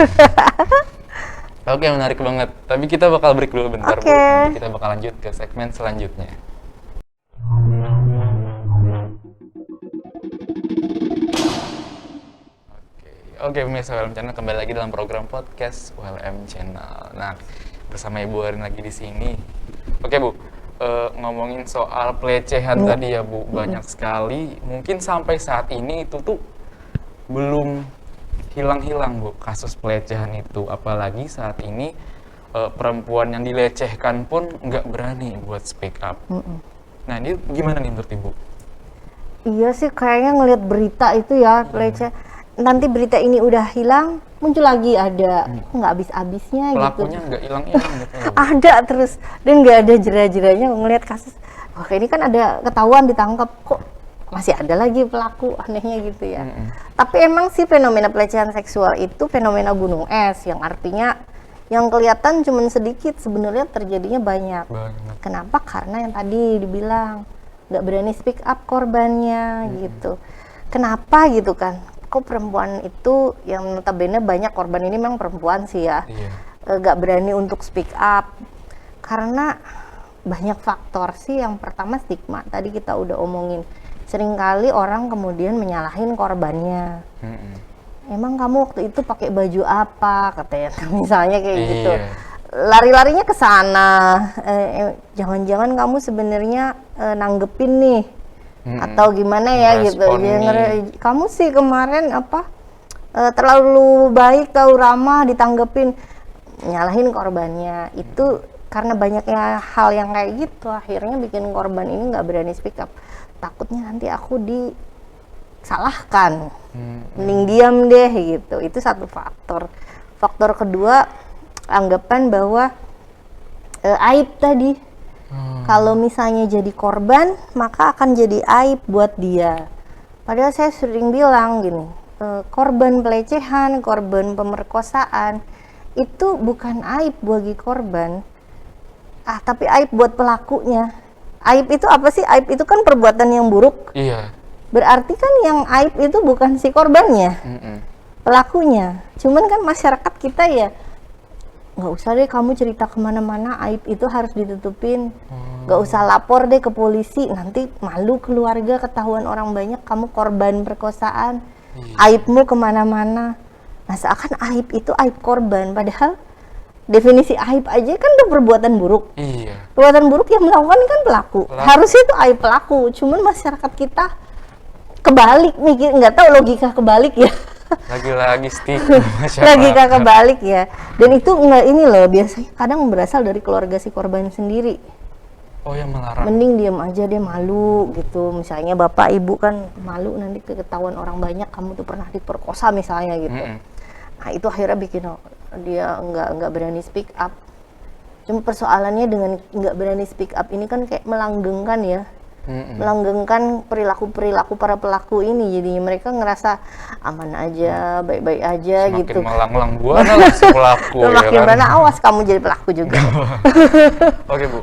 Oke, menarik banget. Tapi kita bakal break dulu bentar, Bu. Oke. Nanti kita bakal lanjut ke segmen selanjutnya. Oke, pemirsa ULM Channel, kembali lagi dalam program podcast ULM Channel. Nah, bersama Ibu Arin lagi di sini. Oke, Bu. Ngomongin soal pelecehan tadi ya, Bu. Banyak sekali. Mungkin sampai saat ini itu tuh belum hilang-hilang, Bu, kasus pelecehan itu. Apalagi saat ini perempuan yang dilecehkan pun nggak berani buat speak up. Nah, ini gimana nih menurut Ibu? Iya sih, kayaknya ngelihat berita itu ya, pelecehan. Nanti berita ini udah hilang, muncul lagi ada, nggak habis-habisnya gitu. Pelakunya nggak hilang-hilang gitu ya, Bu? Ada terus, dan nggak ada jera-jeranya ngelihat kasus. Wah, ini kan ada ketahuan ditangkap, kok masih ada lagi pelaku, anehnya gitu ya. Tapi emang sih fenomena pelecehan seksual itu fenomena gunung es, yang artinya yang kelihatan cuma sedikit, sebenarnya terjadinya banyak. Kenapa? Karena yang tadi dibilang nggak berani speak up korbannya gitu. Kenapa gitu kan? Kok perempuan itu yang notabene banyak korban ini memang perempuan sih ya, nggak berani untuk speak up karena banyak faktor sih. Yang pertama stigma, tadi kita udah omongin. Seringkali orang kemudian menyalahin korbannya. Emang kamu waktu itu pakai baju apa, katanya, misalnya kayak gitu. Lari-larinya ke sana. Jangan-jangan kamu sebenarnya nanggepin nih, atau gimana ya gitu. Kamu sih kemarin terlalu baik, tahu ramah, ditanggepin, nyalahin korbannya. Itu karena banyaknya hal yang kayak gitu, akhirnya bikin korban ini nggak berani speak up. Takutnya nanti aku disalahkan, mending diam deh gitu. Itu satu faktor. Faktor kedua, anggapan bahwa aib tadi. Kalau misalnya jadi korban, maka akan jadi aib buat dia. Padahal saya sering bilang gini, korban pelecehan, korban pemerkosaan itu bukan aib bagi korban, tapi aib buat pelakunya. Aib itu apa sih? Aib itu kan perbuatan yang buruk. Iya. Berarti kan yang aib itu bukan si korbannya, pelakunya. Cuman kan masyarakat kita ya, nggak usah deh kamu cerita kemana-mana, aib itu harus ditutupin. Nggak usah lapor deh ke polisi, nanti malu keluarga, ketahuan orang banyak kamu korban perkosaan. Aibmu kemana-mana. Nah, seakan aib itu aib korban, padahal definisi aib aja kan udah perbuatan buruk. Perbuatan buruk yang melakukan kan pelaku. Harusnya itu aib pelaku. Cuman masyarakat kita kebalik mikir, nggak tahu logika kebalik ya. Lagi-lagi stigma masyarakat. Logika kebalik ya. Dan itu nggak, ini loh, biasanya kadang berasal dari keluarga si korban sendiri. Oh, yang melarang. Mending diam aja deh, malu gitu. Misalnya bapak ibu kan malu nanti ketahuan orang banyak kamu tuh pernah diperkosa misalnya gitu. Nah, itu akhirnya bikin dia nggak berani speak up. Cuma persoalannya dengan nggak berani speak up ini kan kayak melanggengkan ya, melanggengkan perilaku para pelaku ini. Jadinya mereka ngerasa aman aja, baik-baik aja. Semakin gitu. Semakin melanglang buana lah si pelaku. Semakin ya kan? Mana awas kamu jadi pelaku juga. Oke, Bu,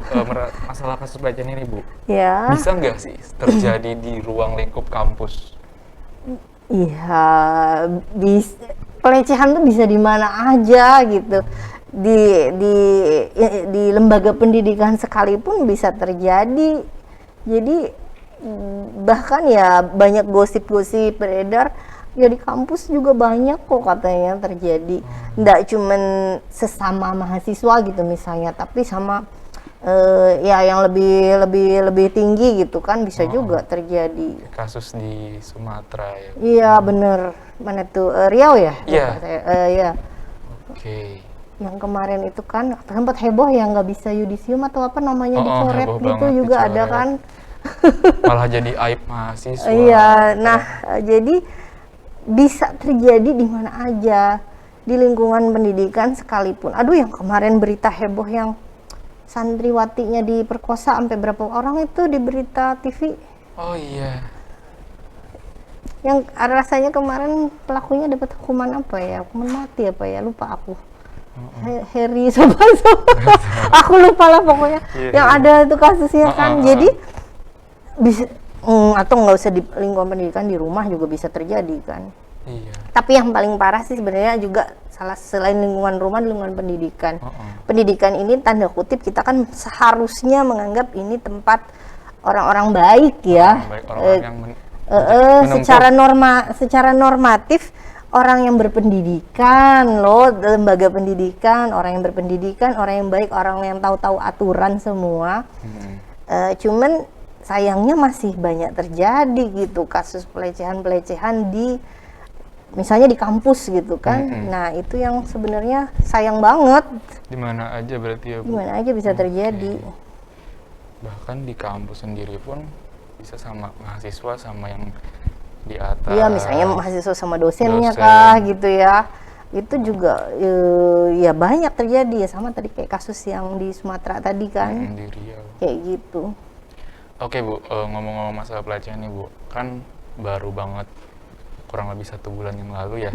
masalah kasus pelecehan ini, Bu, ya. Bisa nggak sih terjadi di ruang lingkup kampus? Iya, bisa. Pelecehan tuh bisa di mana aja gitu. Di lembaga pendidikan sekalipun bisa terjadi. Jadi bahkan ya banyak gosip-gosip beredar ya, di kampus juga banyak kok katanya terjadi. Nggak cuman sesama mahasiswa gitu misalnya, tapi sama ya yang lebih tinggi gitu kan bisa juga terjadi. Kasus di Sumatera ya. Iya bener, mana tuh Riau ya? Iya. Iya. Oke. Yang kemarin itu kan sempat heboh ya, nggak bisa yudisium atau apa namanya, dicoret gitu juga dicoret. ada kan. Malah jadi aib mahasiswa. Iya, nah jadi bisa terjadi di mana aja, di lingkungan pendidikan sekalipun. Aduh, yang kemarin berita heboh yang santriwatinya diperkosa sampai berapa orang itu di berita TV. Oh iya. Yang rasanya kemarin pelakunya dapat hukuman apa ya? Hukuman mati apa ya? Lupa aku. Heri sobat. Aku lupa lah pokoknya. Yang ada itu kasusnya kan. Jadi bisa atau nggak usah di lingkungan pendidikan, di rumah juga bisa terjadi kan. Iya. Tapi yang paling parah sih sebenarnya juga selain lingkungan rumah, lingkungan pendidikan. Pendidikan ini tanda kutip kita kan seharusnya menganggap ini tempat orang-orang baik ya. Orang baik, orang-orang yang menempuh. Secara normatif orang yang berpendidikan loh, lembaga pendidikan, orang yang berpendidikan, orang yang baik, orang yang tahu-tahu aturan semua. Cuman sayangnya masih banyak terjadi gitu kasus pelecehan-pelecehan misalnya di kampus gitu kan. Nah, itu yang sebenarnya sayang banget. Di mana aja berarti ya, Bu? Di mana aja bisa terjadi. Bahkan di kampus sendiri pun bisa sama mahasiswa sama yang di atas. Iya, misalnya mahasiswa sama dosennya kah gitu ya. Itu juga ya banyak terjadi ya, sama tadi kayak kasus yang di Sumatera tadi kan. Di Riau. Kayak gitu. Oke, Bu, ngomong-ngomong masalah pelecehan nih, Bu. Kan baru banget kurang lebih 1 bulan yang lalu ya.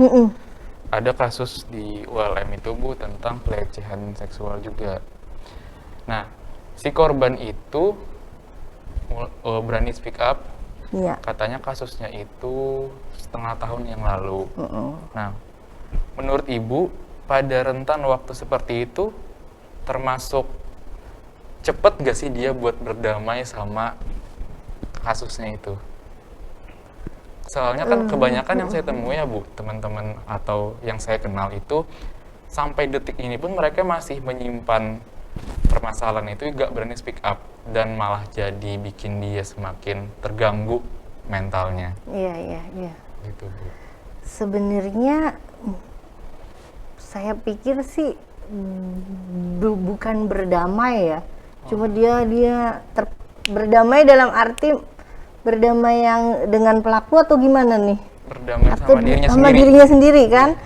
Ada kasus di ULM itu, Bu, tentang pelecehan seksual juga. Nah, si korban itu berani speak up. Iya. Katanya kasusnya itu 1,5 tahun yang lalu. Nah, menurut Ibu, pada rentan waktu seperti itu, termasuk cepet gak sih dia buat berdamai sama kasusnya itu? Soalnya kan kebanyakan yang saya temui ya, Bu, teman-teman atau yang saya kenal itu, sampai detik ini pun mereka masih menyimpan permasalahan itu, gak berani speak up, dan malah jadi bikin dia semakin terganggu mentalnya. Iya. Gitu, Bu. Sebenarnya saya pikir sih bukan berdamai ya. Cuma dia berdamai dalam arti berdamai yang dengan pelaku atau gimana nih? Berdamai atau sama dirinya sendiri kan?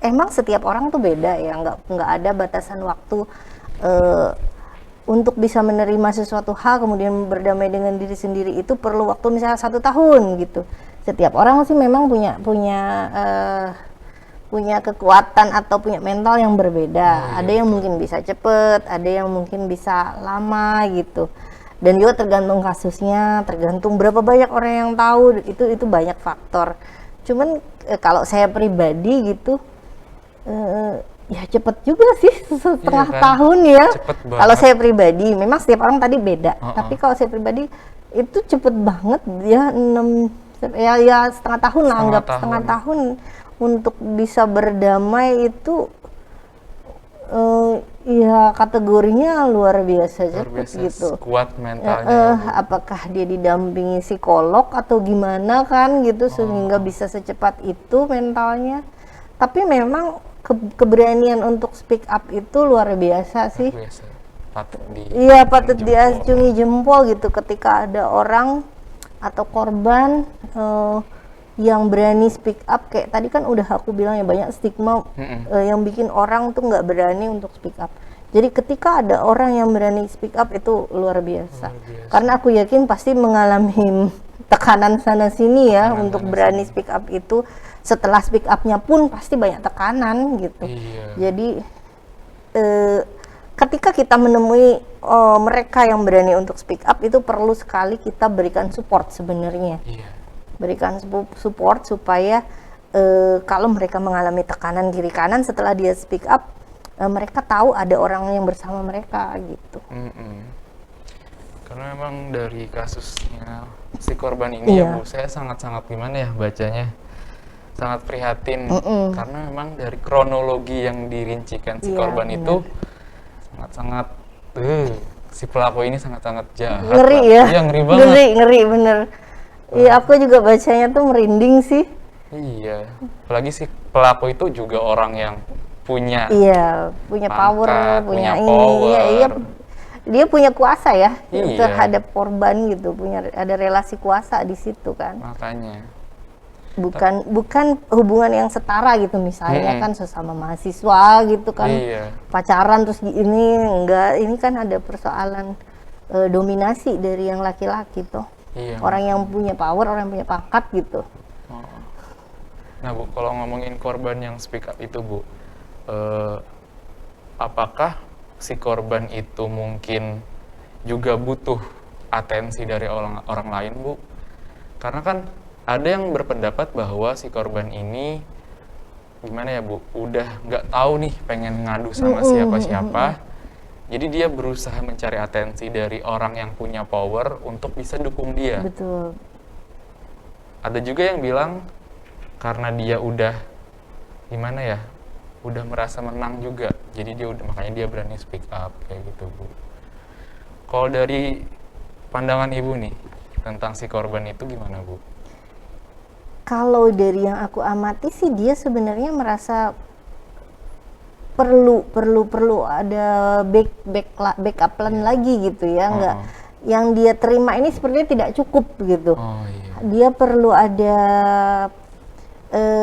Emang setiap orang tuh beda ya, nggak ada batasan waktu untuk bisa menerima sesuatu hal kemudian berdamai dengan diri sendiri itu perlu waktu misalnya 1 tahun gitu. Setiap orang sih memang punya kekuatan atau punya mental yang berbeda. Ada yang mungkin bisa cepet, ada yang mungkin bisa lama gitu. Dan juga tergantung kasusnya, tergantung berapa banyak orang yang tahu, itu banyak faktor. Cuman kalau saya pribadi gitu, ya cepet juga sih, setengah tahun ya. Kalau saya pribadi, memang setiap orang tadi beda. Tapi kalau saya pribadi itu cepet banget ya, 6 setengah tahun lah, anggap setengah tahun untuk bisa berdamai itu. Ya kategorinya luar biasa cepet gitu. Kuat mentalnya. Apakah dia didampingi psikolog atau gimana kan gitu sehingga bisa secepat itu mentalnya. Tapi memang keberanian untuk speak up itu luar biasa sih. Patut diacungi jempol gitu ketika ada orang atau korban yang berani speak up. Kayak tadi kan udah aku bilang ya, banyak stigma yang bikin orang tuh nggak berani untuk speak up. Jadi ketika ada orang yang berani speak up itu luar biasa. Karena aku yakin pasti mengalami tekanan sana sini ya untuk berani speak up itu. Setelah speak up-nya pun pasti banyak tekanan gitu. Jadi ketika kita menemui mereka yang berani untuk speak up itu perlu sekali kita berikan support sebenarnya. Berikan support supaya kalau mereka mengalami tekanan kiri kanan setelah dia speak up, mereka tahu ada orang yang bersama mereka gitu. Karena memang dari kasusnya si korban ini ya, Bu, saya sangat-sangat gimana ya bacanya, sangat prihatin. Karena memang dari kronologi yang dirincikan si korban itu sangat-sangat si pelaku ini sangat-sangat jahat. Ngeri ya. Iya, ngeri banget. Ngeri bener. Iya, aku juga bacanya tuh merinding sih. Iya, apalagi si pelaku itu juga orang yang punya punya pangkat, power, punya ini. power. Iya, dia punya kuasa ya terhadap korban gitu, ada relasi kuasa di situ kan. Makanya. Bukan hubungan yang setara gitu misalnya kan sesama mahasiswa gitu kan. Pacaran terus ini enggak, ini kan ada persoalan dominasi dari yang laki-laki tuh. Orang yang punya power, orang yang punya pangkat gitu. Nah, Bu, kalau ngomongin korban yang speak up itu, Bu, apakah si korban itu mungkin juga butuh atensi dari orang lain, Bu? Karena kan ada yang berpendapat bahwa si korban ini gimana ya Bu, udah nggak tahu nih pengen ngadu sama siapa-siapa, jadi dia berusaha mencari atensi dari orang yang punya power untuk bisa dukung dia. Betul. Ada juga yang bilang karena dia udah gimana ya, udah merasa menang juga, jadi dia udah, makanya dia berani speak up kayak gitu Bu. Kalau dari pandangan Ibu nih tentang si korban itu gimana Bu? Kalau dari yang aku amati sih dia sebenarnya merasa perlu ada backup plan lagi gitu ya, nggak yang dia terima ini sepertinya tidak cukup gitu. Dia perlu ada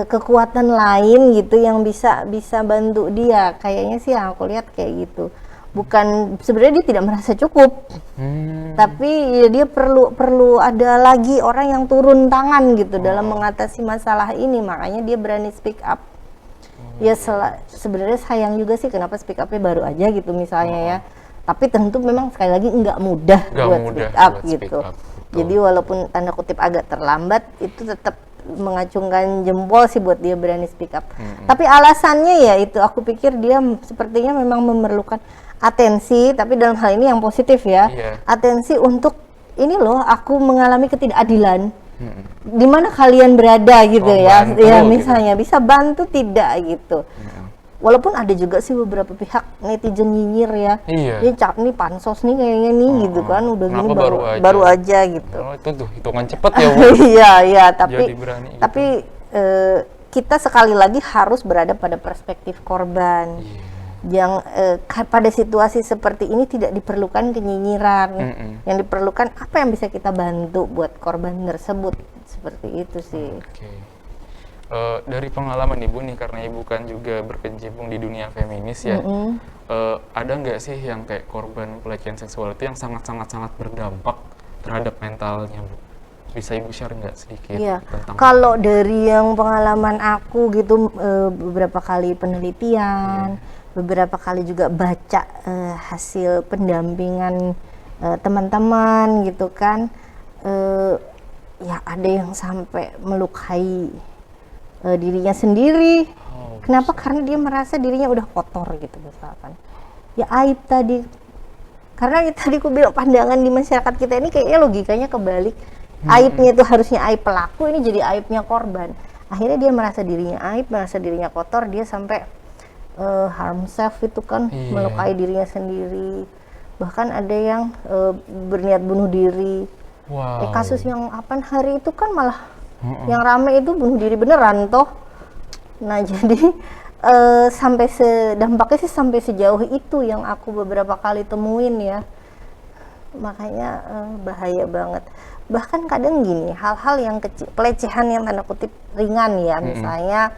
kekuatan lain gitu yang bisa bantu dia, kayaknya sih yang aku lihat kayak gitu. Bukan, sebenarnya dia tidak merasa cukup, tapi ya dia perlu ada lagi orang yang turun tangan gitu dalam mengatasi masalah ini, makanya dia berani speak up. Ya sebenarnya sayang juga sih kenapa speak up-nya baru aja gitu misalnya ya, tapi tentu memang sekali lagi nggak mudah buat speak up gitu. Jadi walaupun tanda kutip agak terlambat, itu tetap mengacungkan jempol sih buat dia berani speak up. Tapi alasannya ya itu, aku pikir dia sepertinya memang memerlukan atensi, tapi dalam hal ini yang positif ya, atensi untuk ini loh, aku mengalami ketidakadilan, di mana kalian berada gitu ya, ya misalnya gitu. Bisa bantu tidak gitu. Walaupun ada juga sih beberapa pihak netizen nyinyir ya, ini nih pansos nih kayaknya nih gitu kan, udah gini baru aja gitu. Itu tuh hitungan cepet ya Bu. Iya, tapi kita sekali lagi harus berada pada perspektif korban. Yang pada situasi seperti ini tidak diperlukan kenyinyiran, yang diperlukan apa yang bisa kita bantu buat korban tersebut, seperti itu sih. Dari pengalaman Ibu nih, karena Ibu kan juga berkecimpung di dunia feminis ya, ada nggak sih yang kayak korban pelecehan seksual itu yang sangat berdampak terhadap mentalnya Bu? Bisa Ibu share nggak sedikit tentang kalau dari yang pengalaman aku gitu, beberapa kali penelitian, beberapa kali juga baca hasil pendampingan teman-teman gitu kan, ya ada yang sampai melukai dirinya sendiri. Kenapa? Karena dia merasa dirinya udah kotor gitu misalkan. Ya aib tadi. Karena tadi aku bilang pandangan di masyarakat kita ini kayaknya logikanya kebalik. Aibnya itu harusnya aib pelaku, ini jadi aibnya korban. Akhirnya dia merasa dirinya aib, merasa dirinya kotor, dia sampai harm self itu kan, melukai dirinya sendiri. Bahkan ada yang berniat bunuh diri. Kasus yang 8 hari itu kan malah yang rame itu bunuh diri beneran toh. Nah jadi sampai dampaknya sih sampai sejauh itu yang aku beberapa kali temuin ya. Makanya bahaya banget. Bahkan kadang gini, hal-hal yang kecil, pelecehan yang tanda kutip ringan ya, misalnya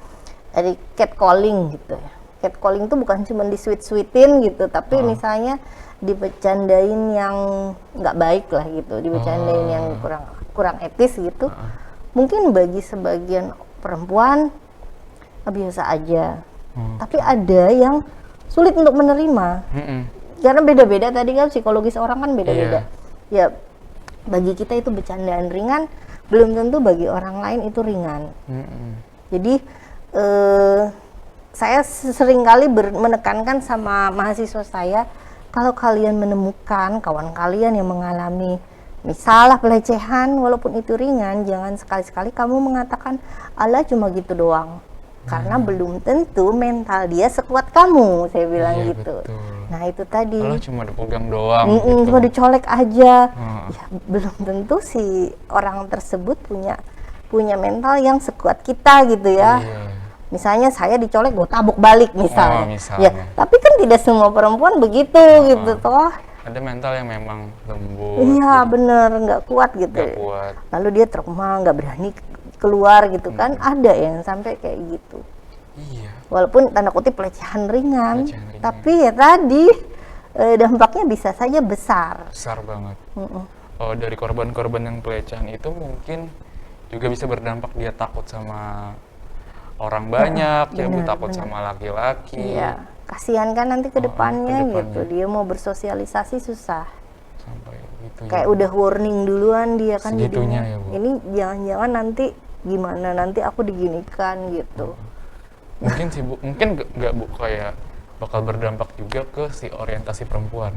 dari catcalling gitu ya. Catcalling itu bukan cuma disweet-sweetin gitu, tapi misalnya dibecandain yang nggak baik lah gitu, dibecandain yang kurang etis gitu. Mungkin bagi sebagian perempuan biasa aja, tapi ada yang sulit untuk menerima. Karena beda-beda tadi kan, psikologis orang kan beda-beda. Ya bagi kita itu bercandaan ringan, belum tentu bagi orang lain itu ringan. Jadi saya seringkali menekankan sama mahasiswa saya, kalau kalian menemukan kawan kalian yang mengalami misalnya pelecehan, walaupun itu ringan, jangan sekali-sekali kamu mengatakan, "Alah cuma gitu doang." Karena belum tentu mental dia sekuat kamu, saya bilang gitu. Betul. Nah itu tadi. Alah cuma dipegang doang. Cuma dicolek aja. Ya, belum tentu si orang tersebut punya mental yang sekuat kita gitu ya. Misalnya saya dicolek, gue tabuk balik misalnya. Ya, tapi kan tidak semua perempuan begitu gitu toh. Ada mental yang memang lembut. Iya bener, nggak kuat gitu. Lalu dia trauma, nggak berani keluar gitu kan. Ada yang sampai kayak gitu. Walaupun tanda kutip pelecehan ringan, tapi ya tadi dampaknya bisa saja besar. Besar banget. Dari korban-korban yang pelecehan itu mungkin juga bisa berdampak dia takut sama orang banyak, dia takut sama laki-laki. Iya, kasihan kan nanti ke depannya gitu. Dia mau bersosialisasi susah. Sampai gitu Kayak udah warning duluan dia kan Segitunya jadinya. ya, Bu. Ini jangan-jangan nanti gimana, nanti aku diginikan gitu. Mungkin sih Bu, mungkin nggak Bu kayak bakal berdampak juga ke si orientasi perempuan.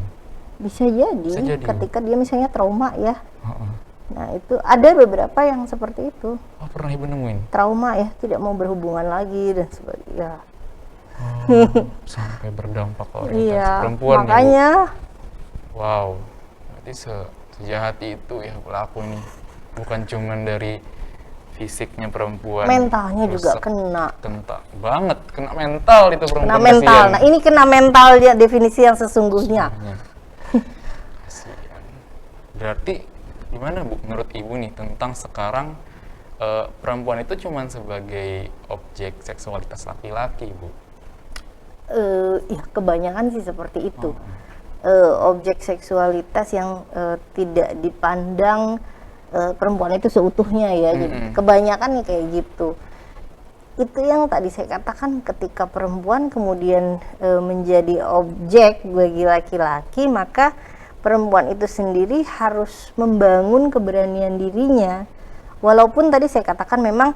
Bisa jadi, Bisa jadi, Bu. ketika dia misalnya trauma ya. Heeh. Nah itu ada beberapa yang seperti itu. Oh, pernah Ibu nemuin? Trauma ya, tidak mau berhubungan lagi dan sebagainya. Oh, sampai berdampak ke orientasi Iya, perempuan ya, Bu. makanya Wow, berarti sejahat itu ya pelaku nih. Bukan cuman dari fisiknya perempuan. mentalnya juga rusak, kena. banget, kena mental itu perempuan. Kena mental. kasihan. Nah ini kena mental ya, definisi yang sesungguhnya. Kasihan. Berarti gimana Bu menurut Ibu nih tentang sekarang perempuan itu cuman sebagai objek seksualitas laki-laki, Bu? Ya kebanyakan sih seperti itu. Objek seksualitas yang tidak dipandang perempuan itu seutuhnya ya. Jadi kebanyakan kayak gitu. Itu yang tadi saya katakan, ketika perempuan kemudian menjadi objek bagi laki-laki, maka perempuan itu sendiri harus membangun keberanian dirinya. Walaupun tadi saya katakan memang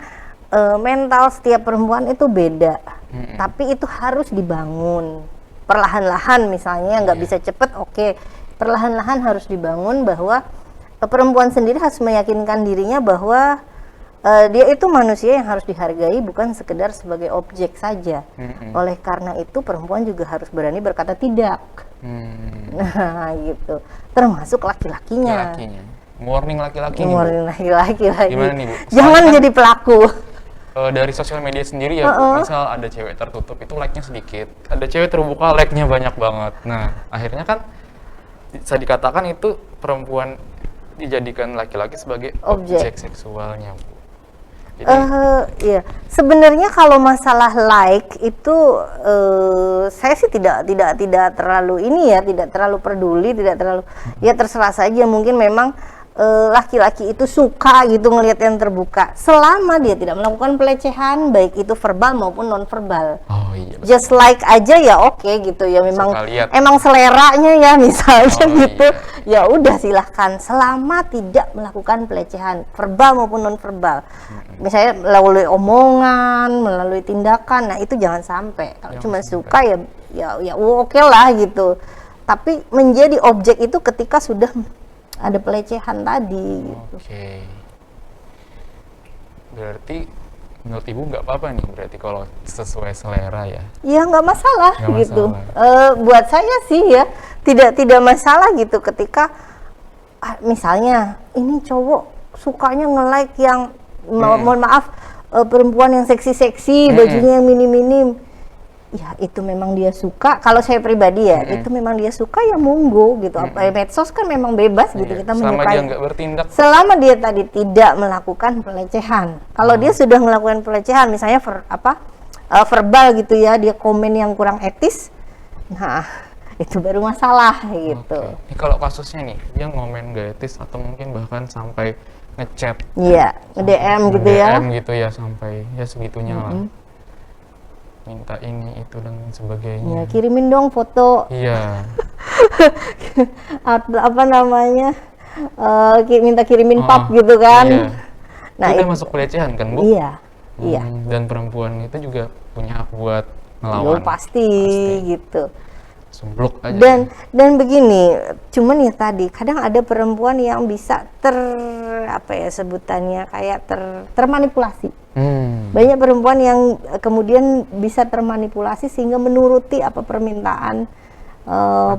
mental setiap perempuan itu beda, tapi itu harus dibangun perlahan-lahan. Misalnya nggak bisa cepet, oke, perlahan-lahan harus dibangun bahwa perempuan sendiri harus meyakinkan dirinya bahwa dia itu manusia yang harus dihargai, bukan sekedar sebagai objek saja. Oleh karena itu perempuan juga harus berani berkata tidak. Nah gitu, termasuk laki-lakinya. Warning laki-laki nih, Bu. Warning laki-laki lagi. Gimana nih, Bu? Jangan Soalnya jadi pelaku. Dari sosial media sendiri ya, Bu, misal ada cewek tertutup itu like-nya sedikit, ada cewek terbuka like-nya banyak banget. Nah, akhirnya kan bisa dikatakan itu perempuan dijadikan laki-laki sebagai objek seksualnya, Bu. Jadi, Iya, sebenarnya kalau masalah like itu saya sih tidak terlalu ini ya, tidak terlalu peduli, tidak terlalu, ya terserah saja. Mungkin memang laki-laki itu suka gitu ngelihat yang terbuka, selama dia tidak melakukan pelecehan baik itu verbal maupun non verbal. oh iya, betul. Just like aja ya oke gitu ya, memang Suka lihat. emang seleranya ya misalnya Oh, gitu. iya. Ya udah silahkan, selama tidak melakukan pelecehan verbal maupun non verbal. Misalnya melalui omongan, melalui tindakan, nah itu jangan sampai. Kalau Jangan cuma sampai. suka ya oke lah gitu. Tapi menjadi objek itu ketika sudah ada pelecehan tadi gitu. Oke. Berarti menurut Ibu nggak apa-apa nih berarti kalau sesuai selera ya? Ya nggak masalah Nggak gitu. masalah. Buat saya sih ya tidak masalah gitu ketika misalnya ini cowok sukanya nge-like yang mohon maaf perempuan yang seksi-seksi, bajunya yang minim-minim. Ya itu memang dia suka. Kalau saya pribadi ya itu memang dia suka, ya monggo gitu. Apa medsos kan memang bebas gitu, Iya, kita selama menyukai. dia nggak bertindak. Selama dia tadi tidak melakukan pelecehan. Kalau dia sudah melakukan pelecehan, misalnya verbal gitu ya, dia komen yang kurang etis, nah itu baru masalah gitu. Oke. Ini kalau kasusnya nih, dia ngomen gak etis atau mungkin bahkan sampai ngechat, Iya, DM gitu ya. DM gitu ya, sampai ya segitunya lah. Minta ini itu dan Ya, sebagainya. kirimin dong foto Iya. apa namanya, minta kirimin pap gitu kan. Iya. Nah Itu udah itu, masuk pelecehan kan, Bu? iya, iya. Dan perempuan itu juga punya hak buat Yo, melawan. pasti gitu. Semblok aja. Dan begini, cuman ya tadi kadang ada perempuan yang bisa apa ya sebutannya, kayak termanipulasi. Banyak perempuan yang kemudian bisa termanipulasi sehingga menuruti apa permintaan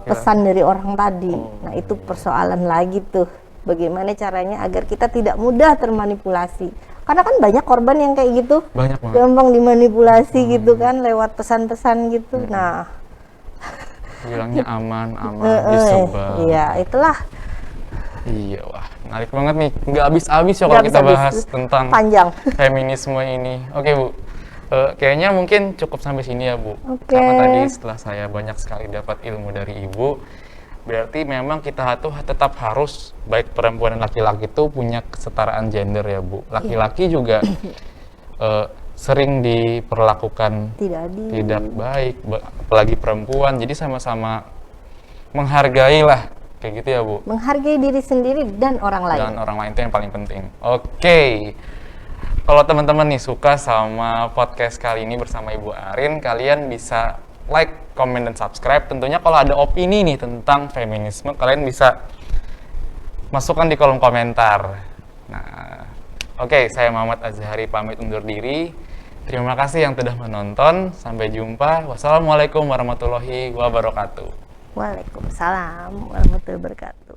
pesan dari orang tadi. Nah itu persoalan lagi tuh, bagaimana caranya agar kita tidak mudah termanipulasi. Karena kan banyak korban yang kayak gitu, Banyak banget. gampang dimanipulasi gitu kan lewat pesan-pesan gitu. Nah Bilangnya aman, disebar. iya itulah, Iya, wah, menarik banget nih. Nggak habis-habis ya kalau Nggak kita habis-habis. bahas tentang panjang. feminisme ini. Oke, Bu. Kayaknya mungkin cukup sampai sini ya, Bu. Oke. Karena tadi setelah saya banyak sekali dapat ilmu dari Ibu, berarti memang kita tuh tetap harus, baik perempuan dan laki-laki itu punya kesetaraan gender ya, Bu. Laki-laki juga sering diperlakukan tidak baik, apalagi perempuan. Jadi sama-sama menghargai lah Kayak gitu ya, Bu? Menghargai diri sendiri dan orang lain. Dan orang lain itu yang paling penting. Oke. Kalau teman-teman nih suka sama podcast kali ini bersama Ibu Arin, kalian bisa like, comment, dan subscribe. Tentunya kalau ada opini nih tentang feminisme, kalian bisa masukkan di kolom komentar. Nah, oke, saya Muhammad Azhari pamit undur diri. Terima kasih yang sudah menonton. Sampai jumpa. Wassalamualaikum warahmatullahi wabarakatuh. Waalaikumsalam warahmatullahi wabarakatuh.